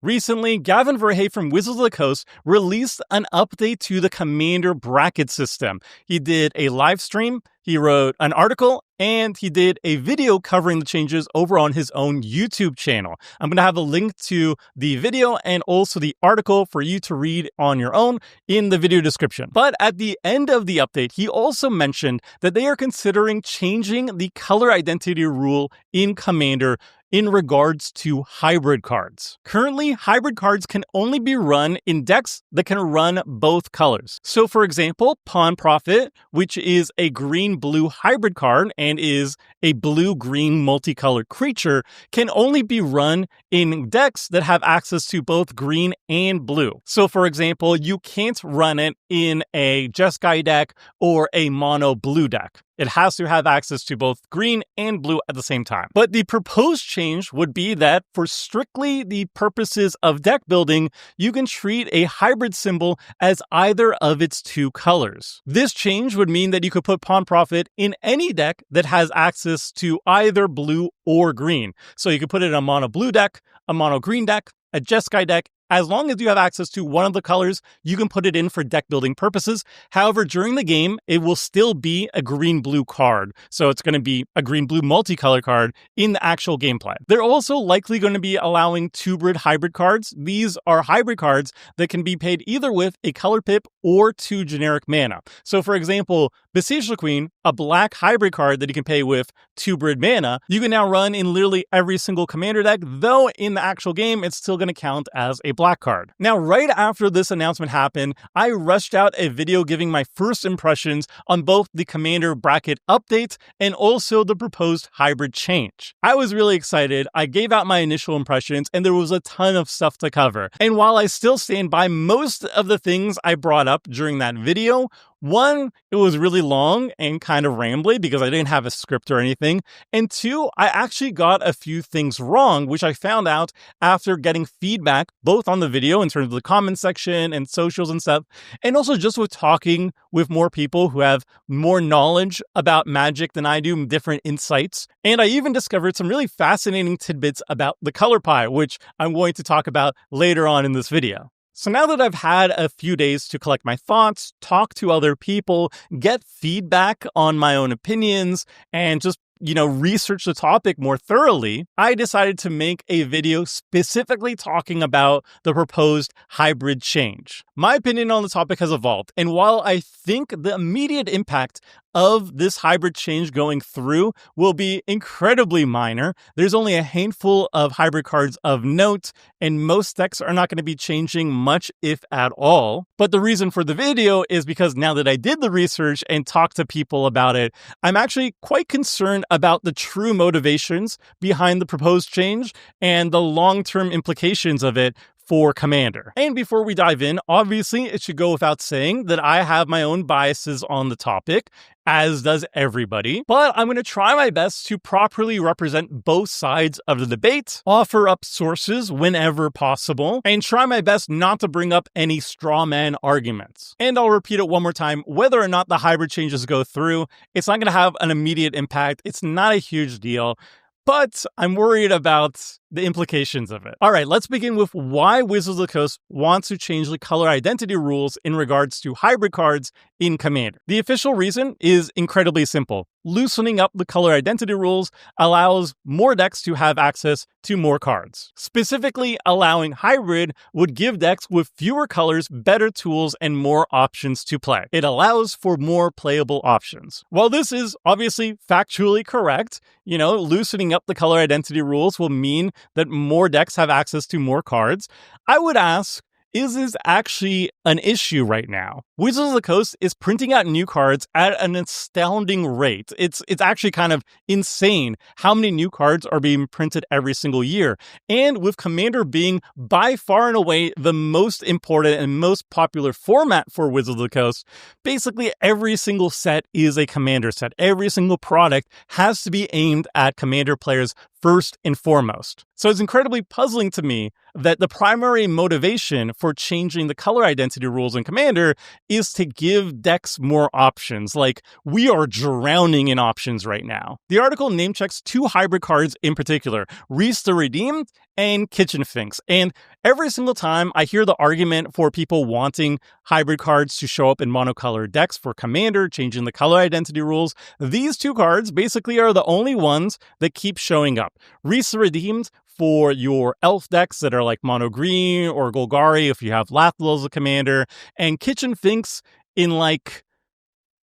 Recently, Gavin Verhey from Wizards of the Coast released an update to the Commander bracket system. He did a live stream, he wrote an article, and he did a video covering the changes over on his own YouTube channel. I'm going to have a link to the video and also the article for you to read on your own in the video description. But at the end of the update, he also mentioned that they are considering changing the color identity rule in Commander in regards to hybrid cards. Currently, hybrid cards can only be run in decks that can run both colors. So for example, Pawn Prophet, which is a green-blue hybrid card and is a blue-green multicolored creature, can only be run in decks that have access to both green and blue. So for example, you can't run it in a Jeskai deck or a mono blue deck. It has to have access to both green and blue at the same time. But the proposed change would be that for strictly the purposes of deck building, you can treat a hybrid symbol as either of its two colors. This change would mean that you could put Pawn Prophet in any deck that has access to either blue or green. So you could put it in a mono blue deck, a mono green deck, a Jeskai deck. As long as you have access to one of the colors, you can put it in for deck building purposes. However, during the game, it will still be a green-blue card. So it's going to be a green-blue multicolor card in the actual gameplay. They're also likely going to be allowing two-grid hybrid cards. These are hybrid cards that can be paid either with a color pip or 2 generic mana. So for example, Besiege the Queen, a black hybrid card that you can pay with 2-grid mana, you can now run in literally every single Commander deck, though in the actual game, it's still going to count as a black card. Now, right after this announcement happened, I rushed out a video giving my first impressions on both the Commander bracket update and also the proposed hybrid change. I was really excited. I gave out my initial impressions and there was a ton of stuff to cover. And while I still stand by most of the things I brought up during that video, one, it was really long and kind of rambly because I didn't have a script or anything. And two, I actually got a few things wrong, which I found out after getting feedback, both on the video in terms of the comment section and socials and stuff, and also just with talking with more people who have more knowledge about Magic than I do, different insights. And I even discovered some really fascinating tidbits about the color pie, which I'm going to talk about later on in this video. So now that I've had a few days to collect my thoughts, talk to other people, get feedback on my own opinions, and just research the topic more thoroughly, I decided to make a video specifically talking about the proposed hybrid change. My opinion on the topic has evolved, and while I think the immediate impact of this hybrid change going through will be incredibly minor, there's only a handful of hybrid cards of note, and most decks are not going to be changing much, if at all. But the reason for the video is because now that I did the research and talked to people about it, I'm actually quite concerned about the true motivations behind the proposed change and the long-term implications of it for Commander. And before we dive in, obviously it should go without saying that I have my own biases on the topic, as does everybody, but I'm going to try my best to properly represent both sides of the debate, offer up sources whenever possible, and try my best not to bring up any straw man arguments. And I'll repeat it one more time, whether or not the hybrid changes go through, it's not going to have an immediate impact. It's not a huge deal. But I'm worried about the implications of it. All right, let's begin with why Wizards of the Coast wants to change the color identity rules in regards to hybrid cards in Commander. The official reason is incredibly simple. Loosening up the color identity rules allows more decks to have access to more cards. Specifically, allowing hybrid would give decks with fewer colors better tools and more options to play. It allows for more playable options. While this is obviously factually correct, loosening up the color identity rules will mean that more decks have access to more cards. I would ask, is this actually an issue right now? Wizards of the Coast is printing out new cards at an astounding rate. It's actually kind of insane how many new cards are being printed every single year. And with Commander being by far and away the most important and most popular format for Wizards of the Coast, basically every single set is a Commander set. Every single product has to be aimed at Commander players first and foremost. So it's incredibly puzzling to me that the primary motivation for changing the color identity rules in Commander is to give decks more options. Like, we are drowning in options right now. The article name checks 2 hybrid cards in particular, Reese the Redeemed and Kitchen Finks. And every single time I hear the argument for people wanting hybrid cards to show up in monocolor decks for Commander, changing the color identity rules, these 2 cards basically are the only ones that keep showing up. Reese the Redeemed for your elf decks that are like mono green, or Golgari if you have Lathel as a commander, and Kitchen Finks in like,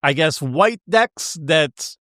I guess, white decks that,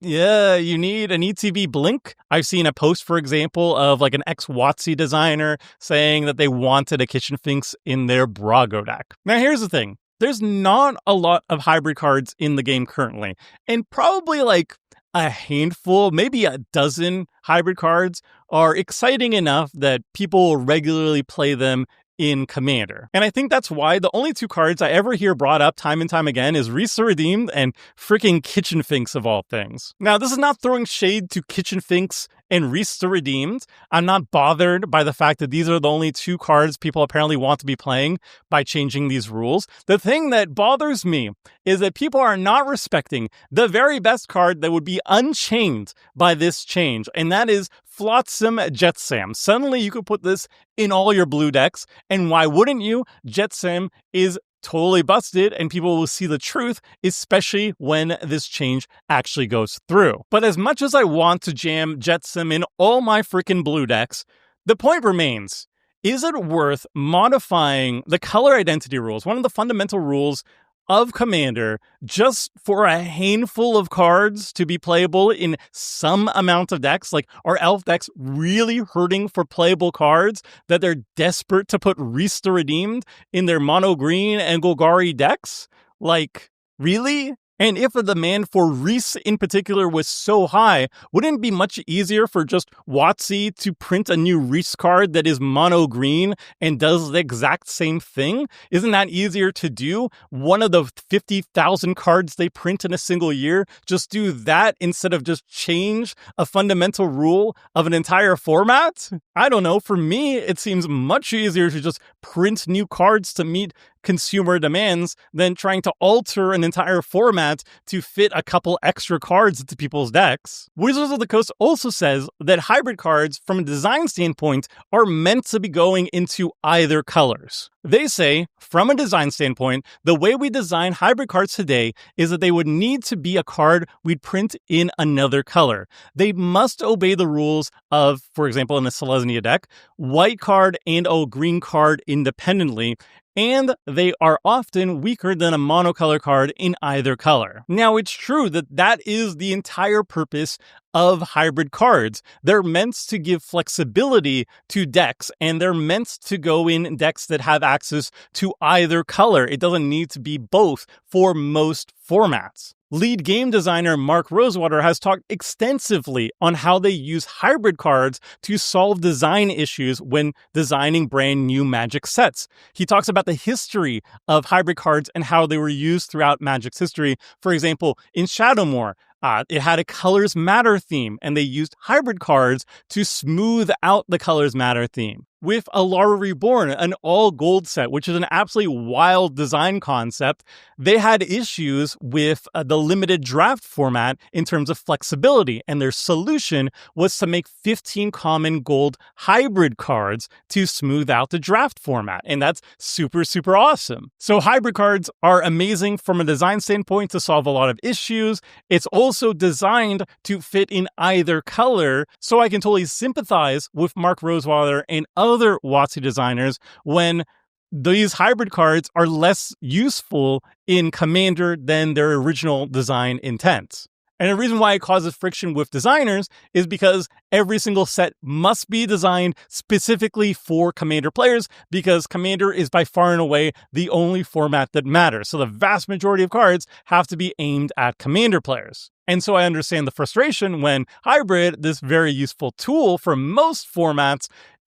yeah, you need an ETB blink. I've seen a post, for example, of like an ex-WotC designer saying that they wanted a Kitchen Finks in their Brago deck. Now, here's the thing. There's not a lot of hybrid cards in the game currently, and probably like a handful, maybe a dozen hybrid cards are exciting enough that people will regularly play them in Commander. And I think that's why the only 2 cards I ever hear brought up time and time again is Reese the Redeemed and freaking Kitchen Finks of all things. Now, this is not throwing shade to Kitchen Finks and Reese the Redeemed. I'm not bothered by the fact that these are the only 2 cards people apparently want to be playing by changing these rules. The thing that bothers me is that people are not respecting the very best card that would be unchained by this change, and that is Flotsam Jetsam. Suddenly you could put this in all your blue decks, and why wouldn't you? Jetsam is totally busted, and people will see the truth, especially when this change actually goes through. But as much as I want to jam Jetsam in all my freaking blue decks, the point remains, is it worth modifying the color identity rules, one of the fundamental rules of Commander, just for a handful of cards to be playable in some amount of decks? Like, are elf decks really hurting for playable cards that they're desperate to put Reese the Redeemed in their mono green and Golgari decks? Like, really? And if the demand for Reese in particular was so high, wouldn't it be much easier for just WotC to print a new Reese card that is mono green and does the exact same thing? Isn't that easier to do? One of the 50,000 cards they print in a single year, just do that instead of just change a fundamental rule of an entire format? I don't know. For me, it seems much easier to just print new cards to meet consumer demands than trying to alter an entire format to fit a couple extra cards into people's decks. Wizards of the Coast also says that hybrid cards, from a design standpoint, are meant to be going into either colors. They say, from a design standpoint, the way we design hybrid cards today is that they would need to be a card we'd print in another color. They must obey the rules of, for example, in a Selesnya deck, white card and a green card independently, and they are often weaker than a monocolor card in either color. Now, it's true that that is the entire purpose of hybrid cards. They're meant to give flexibility to decks, and they're meant to go in decks that have access to either color. It doesn't need to be both for most formats. Lead game designer Mark Rosewater has talked extensively on how they use hybrid cards to solve design issues when designing brand new Magic sets. He talks about the history of hybrid cards and how they were used throughout Magic's history. For example, in Shadowmoor, it had a Colors Matter theme, and they used hybrid cards to smooth out the Colors Matter theme. With Alara Reborn, an all-gold set, which is an absolutely wild design concept, they had issues with the limited draft format in terms of flexibility, and their solution was to make 15 common gold hybrid cards to smooth out the draft format, and that's super, super awesome. So hybrid cards are amazing from a design standpoint to solve a lot of issues. It's also designed to fit in either color, so I can totally sympathize with Mark Rosewater and other WotC designers when these hybrid cards are less useful in Commander than their original design intent. And the reason why it causes friction with designers is because every single set must be designed specifically for Commander players, because Commander is by far and away the only format that matters. So the vast majority of cards have to be aimed at Commander players. And so I understand the frustration when hybrid, this very useful tool for most formats,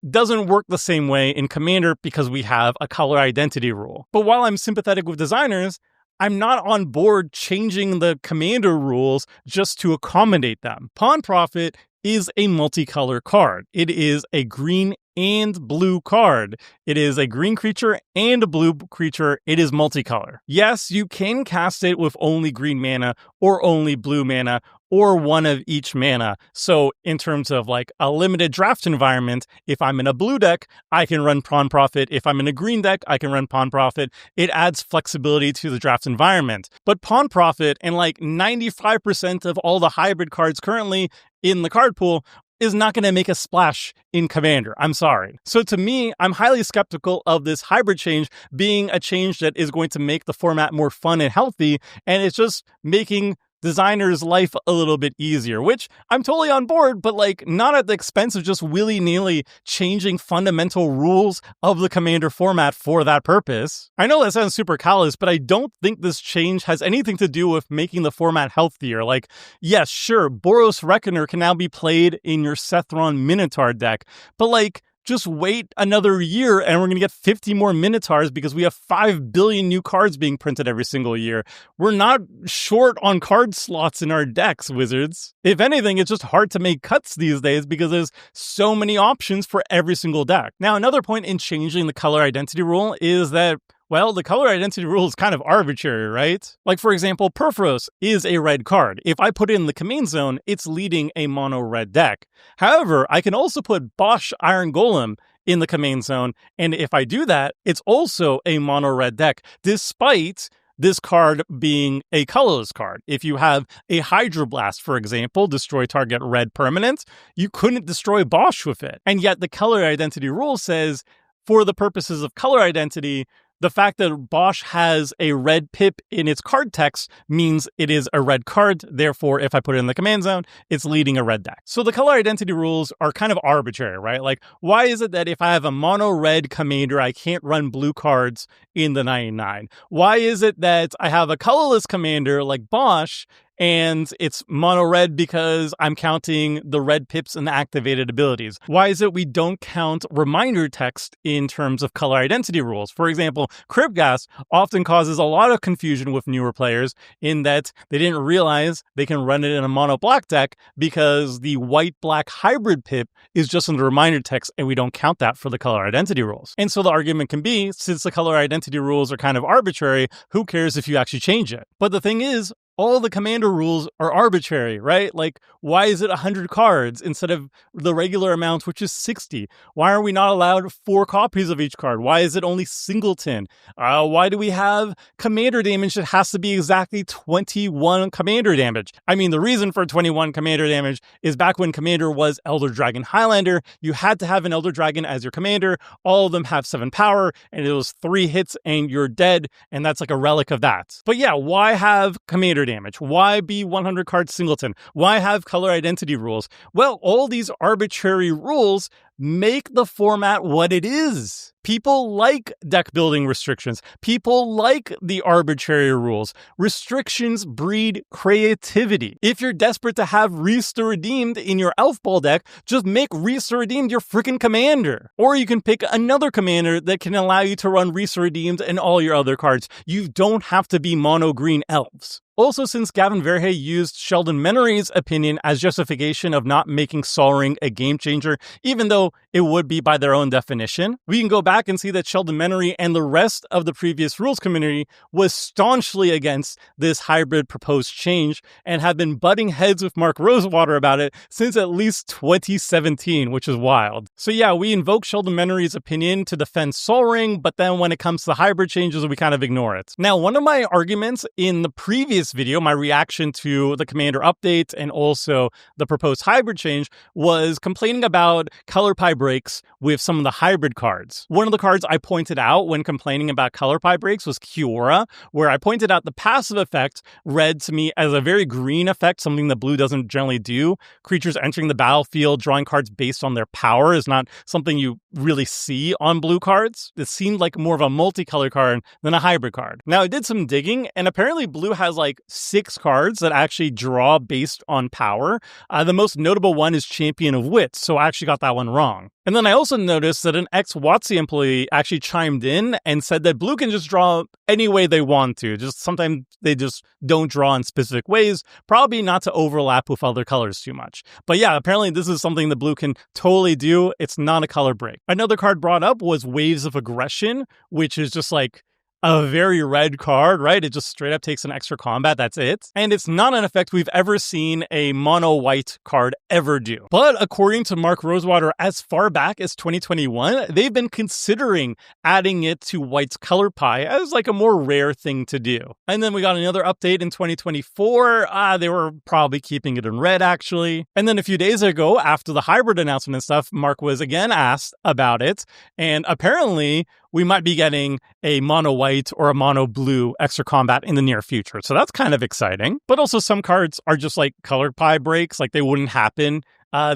doesn't work the same way in Commander because we have a color identity rule. But while I'm sympathetic with designers, I'm not on board changing the Commander rules just to accommodate them. Pawn Prophet is a multicolor card. It is a green and blue card. It is a green creature and a blue creature. It is multicolor. Yes, you can cast it with only green mana or only blue mana or one of each mana. So in terms of like a limited draft environment, if I'm in a blue deck, I can run Pawn Profit. If I'm in a green deck, I can run Pawn Profit. It adds flexibility to the draft environment. But Pawn Profit and like 95% of all the hybrid cards currently in the card pool is not going to make a splash in Commander. I'm sorry. So to me, I'm highly skeptical of this hybrid change being a change that is going to make the format more fun and healthy, and it's just making designers' life a little bit easier, which I'm totally on board, but like not at the expense of just willy-nilly changing fundamental rules of the Commander format for that purpose. I know that sounds super callous, but I don't think this change has anything to do with making the format healthier. Like, yes, sure, Boros Reckoner can now be played in your Sethron Minotaur deck, but like, just wait another year and we're going to get 50 more Minotaurs because we have 5 billion new cards being printed every single year. We're not short on card slots in our decks, Wizards. If anything, it's just hard to make cuts these days because there's so many options for every single deck. Now, another point in changing the color identity rule is that, well, the color identity rule is kind of arbitrary, right? Like, for example, Perforos is a red card. If I put it in the command zone, it's leading a mono-red deck. However, I can also put Bosch Iron Golem in the command zone, and if I do that, it's also a mono-red deck, despite this card being a colorless card. If you have a Hydroblast, for example, destroy target red permanent, you couldn't destroy Bosch with it. And yet the color identity rule says, for the purposes of color identity, the fact that Bosch has a red pip in its card text means it is a red card. Therefore, if I put it in the command zone, it's leading a red deck. So the color identity rules are kind of arbitrary, right? Like, why is it that if I have a mono red commander, I can't run blue cards in the 99? Why is it that I have a colorless commander like Bosch and it's mono red because I'm counting the red pips and the activated abilities? Why is it we don't count reminder text in terms of color identity rules? For example, Kribgas often causes a lot of confusion with newer players in that they didn't realize they can run it in a mono black deck because the white black hybrid pip is just in the reminder text and we don't count that for the color identity rules. And so the argument can be, since the color identity rules are kind of arbitrary, who cares if you actually change it? But the thing is, all the commander rules are arbitrary, right? Like, why is it 100 cards instead of the regular amount, which is 60? Why are we not allowed 4 copies of each card? Why is it only singleton? Why do we have commander damage that has to be exactly 21 commander damage? I mean, the reason for 21 commander damage is back when commander was Elder Dragon Highlander, you had to have an Elder Dragon as your commander. All of them have 7 power, and it was 3 hits and you're dead, and that's like a relic of that. But yeah, why have commander damage? Why be 100 card singleton? Why have color identity rules? Well, all these arbitrary rules make the format what it is. People like deck building restrictions. People like the arbitrary rules. Restrictions breed creativity. If you're desperate to have Restore Redeemed in your Elf Ball deck, just make Restore Redeemed your freaking commander. Or you can pick another commander that can allow you to run Restore Redeemed and all your other cards. You don't have to be mono green elves. Also, since Gavin Verhey used Sheldon Menery's opinion as justification of not making Sol Ring a game changer, even though it would be by their own definition, we can go back and see that Sheldon Menery and the rest of the previous rules community was staunchly against this hybrid proposed change and have been butting heads with Mark Rosewater about it since at least 2017, which is wild. So yeah, we invoke Sheldon Menery's opinion to defend Sol Ring, but then when it comes to hybrid changes, we kind of ignore it. Now, one of my arguments in the previous video, my reaction to the Commander update and also the proposed hybrid change, was complaining about color pie breaks with some of the hybrid cards. One of the cards I pointed out when complaining about color pie breaks was Kiora, where I pointed out the passive effect read to me as a very green effect, something that blue doesn't generally do. Creatures entering the battlefield, drawing cards based on their power is not something you really see on blue cards. It seemed like more of a multicolor card than a hybrid card. Now, I did some digging, and apparently blue has like like 6 cards that actually draw based on power. The most notable one is Champion of Wits, so I actually got that one wrong. And then I also noticed that an ex-WotC employee actually chimed in and said that blue can just draw any way they want to. Just sometimes they just don't draw in specific ways, probably not to overlap with other colors too much. But yeah, apparently this is something that blue can totally do. It's not a color break. Another card brought up was Waves of Aggression, which is just like a very red card, right? It just straight up takes an extra combat, that's it. And it's not an effect we've ever seen a mono white card ever do. But according to Mark Rosewater, as far back as 2021, they've been considering adding it to white's color pie as like a more rare thing to do. And then we got another update in 2024. They were probably keeping it in red, actually. And then a few days ago, after the hybrid announcement and stuff, Mark was again asked about it. And apparently, we might be getting a mono white or a mono blue extra combat in the near future. So that's kind of exciting. But also some cards are just like color pie breaks, like they wouldn't happen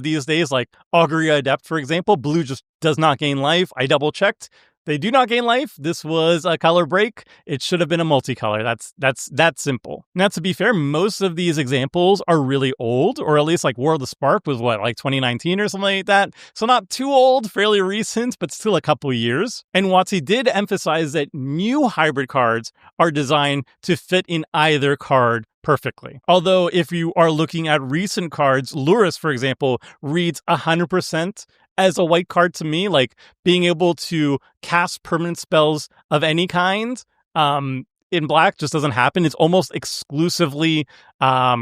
these days. Like Augury Adept, for example, blue just does not gain life. I double checked. They do not gain life. This was a color break. It should have been a multicolor. That's that simple. Now, to be fair, most of these examples are really old, or at least like War of the Spark was what, like 2019 or something like that. So not too old, fairly recent, but still a couple years. And WotC did emphasize that new hybrid cards are designed to fit in either card perfectly. Although if you are looking at recent cards, Lurrus, for example, reads 100% as a white card to me, like being able to cast permanent spells of any kind in black just doesn't happen. It's almost exclusively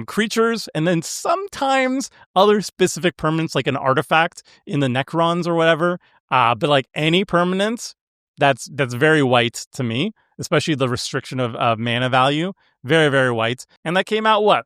creatures, and then sometimes other specific permanents like an artifact in the Necrons or whatever. But like any permanent, that's very white to me, especially the restriction of mana value. Very, very white. And that came out, what,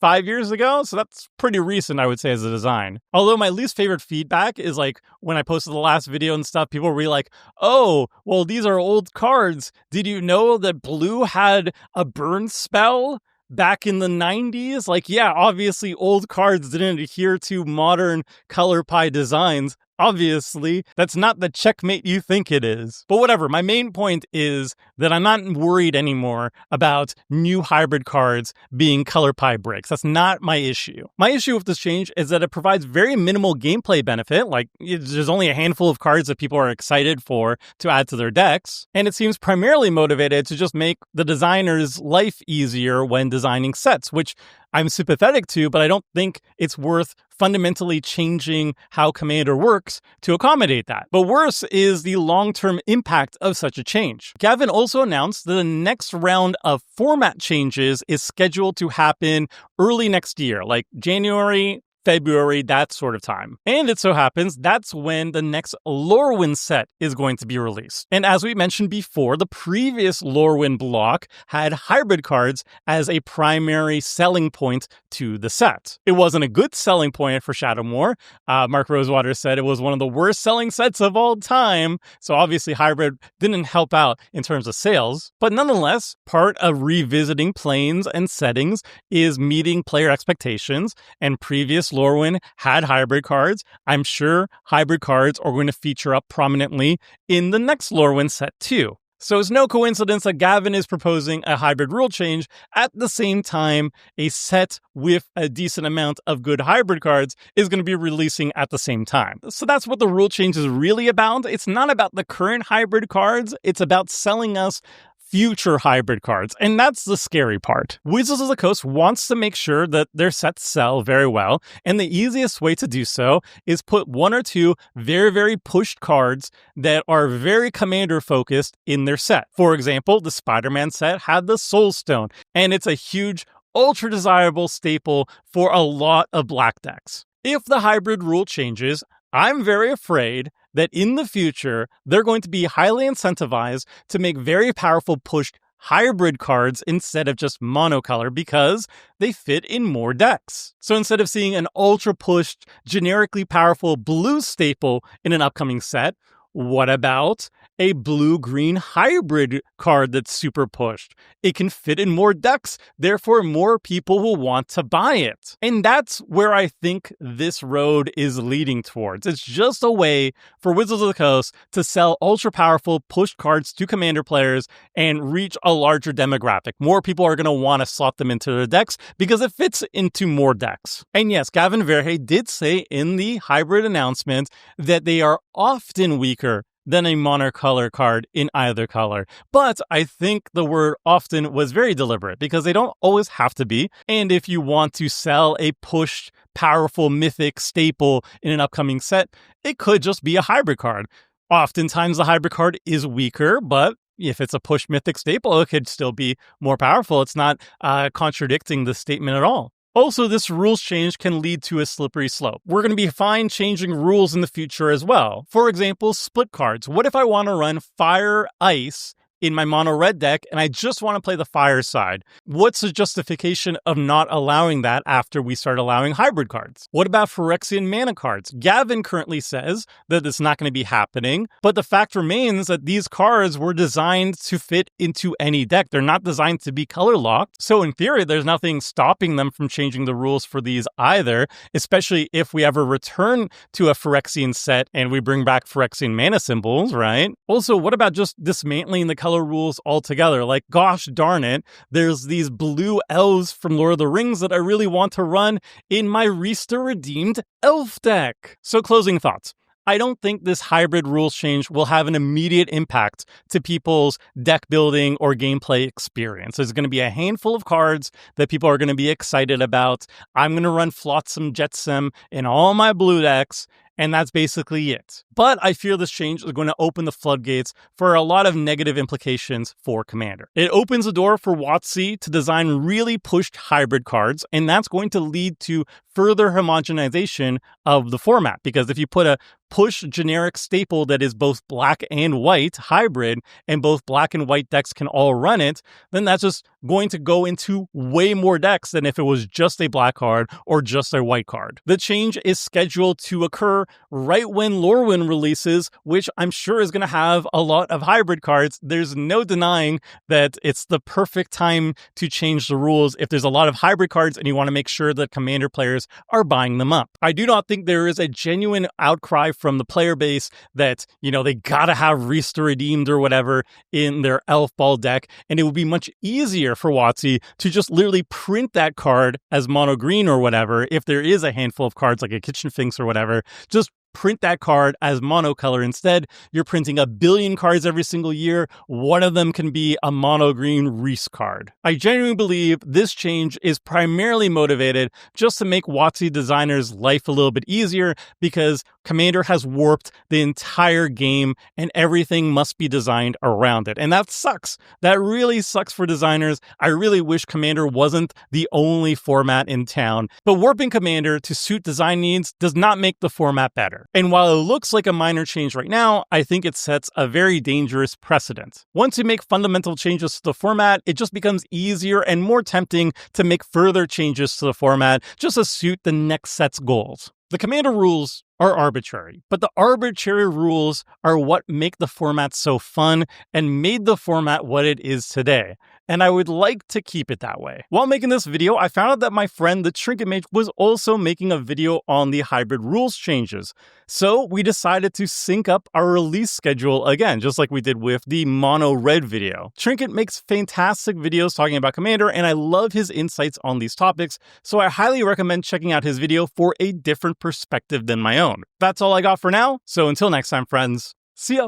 5 years ago? So that's pretty recent, I would say, as a design. Although my least favorite feedback is like when I posted the last video and stuff, people were really like, oh, well, these are old cards. Did you know that blue had a burn spell back in the 90s? Like, yeah, obviously old cards didn't adhere to modern color pie designs. Obviously, that's not the checkmate you think it is. But whatever, my main point is that I'm not worried anymore about new hybrid cards being color pie breaks. That's not my issue. My issue with this change is that it provides very minimal gameplay benefit. Like, there's only a handful of cards that people are excited for to add to their decks. And it seems primarily motivated to just make the designer's life easier when designing sets, which I'm sympathetic to, but I don't think it's worth fundamentally changing how Commander works to accommodate that. But worse is the long-term impact of such a change. Gavin also announced that the next round of format changes is scheduled to happen early next year, like January, February, that sort of time. And it so happens that's when the next Lorwyn set is going to be released. And as we mentioned before, the previous Lorwyn block had hybrid cards as a primary selling point to the set. It wasn't a good selling point for Shadowmoor. Mark Rosewater said it was one of the worst selling sets of all time. So obviously hybrid didn't help out in terms of sales. But nonetheless, part of revisiting planes and settings is meeting player expectations, and previous Lorwyn had hybrid cards. I'm sure hybrid cards are going to feature up prominently in the next Lorwyn set too. So it's no coincidence that Gavin is proposing a hybrid rule change at the same time a set with a decent amount of good hybrid cards is going to be releasing at the same time. So that's what the rule change is really about. It's not about the current hybrid cards. It's about selling us future hybrid cards, and that's the scary part. Wizards of the Coast wants to make sure that their sets sell very well, and the easiest way to do so is put one or two very, very pushed cards that are very commander focused in their set. For example, the Spider-Man set had the Soul Stone, and it's a huge, ultra desirable staple for a lot of black decks. If the hybrid rule changes, I'm very afraid that in the future, they're going to be highly incentivized to make very powerful pushed hybrid cards instead of just monocolor because they fit in more decks. So instead of seeing an ultra pushed, generically powerful blue staple in an upcoming set, what about a blue-green hybrid card that's super pushed. It can fit in more decks, therefore more people will want to buy it. And that's where I think this road is leading towards. It's just a way for Wizards of the Coast to sell ultra-powerful pushed cards to Commander players and reach a larger demographic. More people are going to want to slot them into their decks because it fits into more decks. And yes, Gavin Verhey did say in the hybrid announcement that they are often weaker than a monocolor card in either color. But I think the word often was very deliberate because they don't always have to be. And if you want to sell a pushed, powerful, mythic staple in an upcoming set, it could just be a hybrid card. Oftentimes the hybrid card is weaker, but if it's a push mythic staple, it could still be more powerful. It's not contradicting the statement at all. Also, this rules change can lead to a slippery slope. We're going to be fine changing rules in the future as well. For example, split cards. What if I want to run Fire Ice in my mono red deck and I just want to play the fire side? What's the justification of not allowing that after we start allowing hybrid cards? What about Phyrexian mana cards? Gavin currently says that it's not going to be happening, but the fact remains that these cards were designed to fit into any deck. They're not designed to be color locked. So in theory, there's nothing stopping them from changing the rules for these either, especially if we ever return to a Phyrexian set and we bring back Phyrexian mana symbols, right? Also, what about just dismantling the color rules altogether? Like, gosh darn it, there's these blue elves from Lord of the Rings that I really want to run in my Rista Redeemed elf deck. So closing thoughts. I don't think this hybrid rules change will have an immediate impact to people's deck building or gameplay experience. There's going to be a handful of cards that people are going to be excited about. I'm going to run Flotsam Jetsam in all my blue decks, and that's basically it. But I fear this change is going to open the floodgates for a lot of negative implications for Commander. It opens the door for WotC to design really pushed hybrid cards, and that's going to lead to further homogenization of the format. Because if you put a push generic staple that is both black and white hybrid, and both black and white decks can all run it, then that's just going to go into way more decks than if it was just a black card or just a white card. The change is scheduled to occur right when Lorwyn releases, which I'm sure is going to have a lot of hybrid cards. There's no denying that it's the perfect time to change the rules if there's a lot of hybrid cards and you want to make sure that Commander players are buying them up. I do not think there is a genuine outcry from the player base that, they gotta have Rista Redeemed or whatever in their Elf Ball deck, and it would be much easier for WotC to just literally print that card as mono green or whatever. If there is a handful of cards like a Kitchen Finks or whatever, just print that card as monocolor instead. You're printing a billion cards every single year. One of them can be a mono green Reese card. I genuinely believe this change is primarily motivated just to make WotC designers' life a little bit easier, because Commander has warped the entire game and everything must be designed around it. And that sucks. That really sucks for designers. I really wish Commander wasn't the only format in town. But warping Commander to suit design needs does not make the format better. And while it looks like a minor change right now, I think it sets a very dangerous precedent. Once you make fundamental changes to the format, it just becomes easier and more tempting to make further changes to the format just to suit the next set's goals. The Commander rules are arbitrary, but the arbitrary rules are what make the format so fun and made the format what it is today. And I would like to keep it that way. While making this video, I found out that my friend, the Trinket Mage, was also making a video on the hybrid rules changes. So we decided to sync up our release schedule again, just like we did with the mono red video. Trinket makes fantastic videos talking about Commander, and I love his insights on these topics, so I highly recommend checking out his video for a different perspective than my own. That's all I got for now, so until next time, friends, see ya!